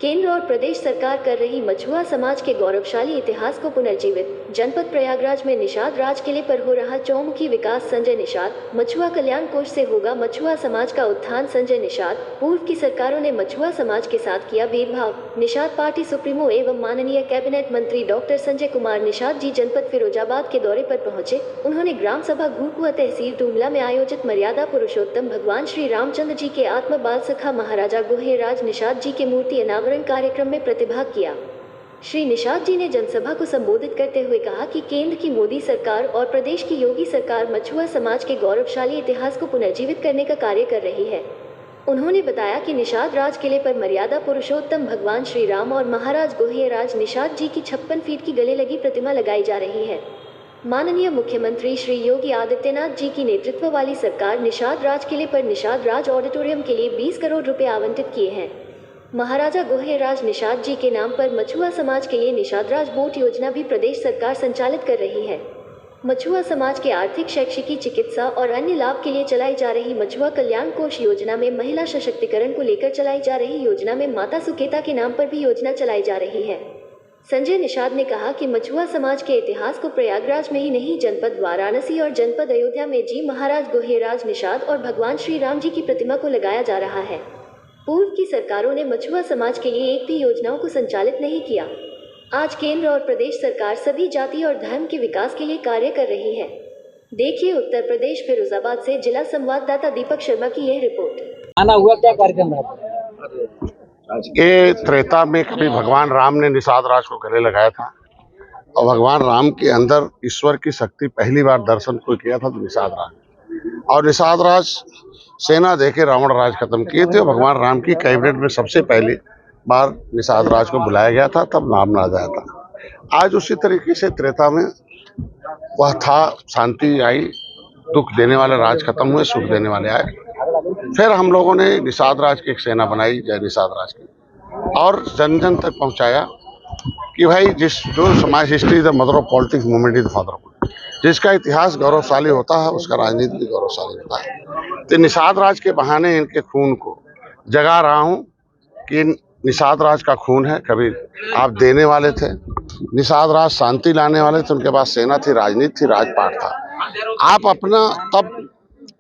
केंद्र और प्रदेश सरकार कर रही मछुआ समाज के गौरवशाली इतिहास को पुनर्जीवित। जनपद प्रयागराज में निषाद राज किले पर हो रहा चौमुखी विकास। संजय निषाद। मछुआ कल्याण कोष से होगा मछुआ समाज का उत्थान। संजय निषाद। पूर्व की सरकारों ने मछुआ समाज के साथ किया भेदभाव। निषाद पार्टी सुप्रीमो एवं माननीय कैबिनेट मंत्री डॉक्टर संजय कुमार निषाद जी जनपद फिरोजाबाद के दौरे पर पहुंचे। उन्होंने ग्राम सभा घूरकुआ तहसील डूमला में आयोजित मर्यादा पुरुषोत्तम भगवान श्री रामचंद्र जी के आत्म बाल सखा महाराजा गोहेराज निषाद जी के मूर्ति अनावरण कार्यक्रम में प्रतिभाग किया। श्री निषाद जी ने जनसभा को संबोधित करते हुए कहा कि केंद्र की मोदी सरकार और प्रदेश की योगी सरकार मछुआ समाज के गौरवशाली इतिहास को पुनर्जीवित करने का कार्य कर रही है। उन्होंने बताया कि निषाद राज किले पर मर्यादा पुरुषोत्तम भगवान श्री राम और महाराज गोहेराज निषाद जी की 56 फीट की गले लगी प्रतिमा लगाई जा रही है। माननीय मुख्यमंत्री श्री योगी आदित्यनाथ जी की नेतृत्व वाली सरकार निषाद राज किले पर निषाद राज ऑडिटोरियम के लिए 20 करोड़ रुपए आवंटित किए हैं। महाराजा गोहेराज निषाद जी के नाम पर मछुआ समाज के लिए निषाद राज बोट योजना भी प्रदेश सरकार संचालित कर रही है। मछुआ समाज के आर्थिक, शैक्षिकी, चिकित्सा और अन्य लाभ के लिए चलाई जा रही मछुआ कल्याण कोष योजना में महिला सशक्तिकरण को लेकर चलाई जा रही योजना में माता सुकेता के नाम पर भी योजना चलाई जा रही है। संजय निषाद ने कहा कि मछुआ समाज के इतिहास को प्रयागराज में ही नहीं, जनपद वाराणसी और जनपद अयोध्या में जी महाराज गोहेराज निषाद और भगवान श्री राम जी की प्रतिमा को लगाया जा रहा है। पूर्व की सरकारों ने मछुआ समाज के लिए एक भी योजनाओं को संचालित नहीं किया। आज केंद्र और प्रदेश सरकार सभी जाति और धर्म के विकास के लिए कार्य कर रही है। देखिए उत्तर प्रदेश फिरोजाबाद से जिला संवाददाता दीपक शर्मा की यह रिपोर्ट। आना हुआ क्या कार्यक्रम रहा? ये त्रेता में कभी भगवान राम ने निषाद राज को गले लगाया था और भगवान राम के अंदर ईश्वर की शक्ति पहली बार दर्शन को किया था तो निषाद राज, और निषाद राज सेना देके रावण राज खत्म किए थे। और भगवान राम की कैबिनेट में सबसे पहली बार निषाद राज को बुलाया गया था, तब नाम ना आया था। आज उसी तरीके से त्रेता में वह था, शांति आई, दुख देने वाले राज खत्म हुए, सुख देने वाले आए। फिर हम लोगों ने निषाद राज की एक सेना बनाई, जय निषाद राज की, और जन जन तक पहुंचाया कि भाई जो समाज history the mother of politics movement is father of, जिसका इतिहास गौरवशाली होता है उसका राजनीति भी गौरवशाली होता है। तो निषाद राज के बहाने इनके खून को जगा रहा हूं कि निषाद राज का खून है, कभी आप देने वाले थे। निषाद राज शांति लाने वाले थे, उनके पास सेना थी, राजनीति थी, राजपाट था। आप अपना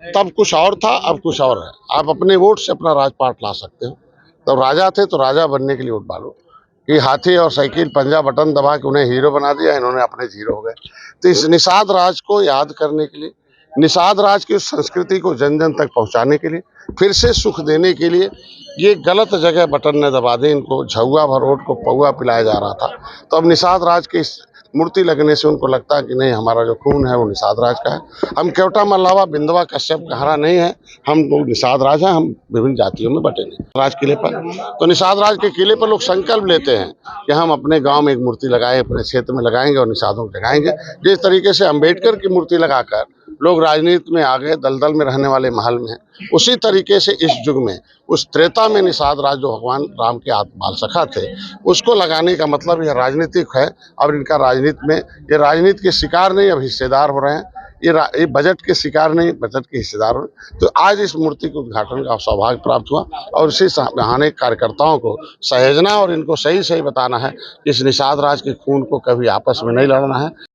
तब कुछ और था, अब कुछ और है। आप अपने वोट से अपना राजपाट ला सकते हो। तब राजा थे तो राजा बनने के लिए वोट डालो। कि हाथी और साइकिल पंजा बटन दबा के उन्हें हीरो बना दिया, इन्होंने अपने जीरो हो गए। तो इस निषाद राज को याद करने के लिए, निषाद राज की संस्कृति को जन जन तक पहुंचाने के लिए, फिर से सुख देने के लिए ये गलत जगह बटन ने दबा दे। इनको झुआ भर वोट को पौआ पिलाया जा रहा था। तो अब निषाद राज की मूर्ति लगने से उनको लगता है कि नहीं, हमारा जो खून है वो निषाद राज का है। हम केवटा मल्लावा बिंदवा कश्यप कहरा नहीं है, हम लोग निषाद राज हैं। हम विभिन्न जातियों में बटे नहीं। राज किले पर तो निषाद राज के किले पर लोग संकल्प लेते हैं कि हम अपने गांव में एक मूर्ति लगाए, अपने क्षेत्र में लगाएंगे और निषादों को जगाएंगे। जिस तरीके से अम्बेडकर की मूर्ति लगाकर लोग राजनीति में आ गए, दलदल में रहने वाले महल में, उसी तरीके से इस युग में उस त्रेता में निषाद राज जो भगवान राम के बाल सखा थे उसको लगाने का मतलब यह राजनीतिक है। और इनका राजनीति में, ये राजनीति के शिकार नहीं, अब हिस्सेदार हो रहे हैं। ये बजट के शिकार नहीं, बजट के हिस्सेदार हो। तो आज इस मूर्ति के उद्घाटन का सौभाग्य प्राप्त हुआ और इसी बहाने कार्यकर्ताओं को सहेजना और इनको सही सही बताना है कि इस निषाद राज के खून को कभी आपस में नहीं लड़ना है।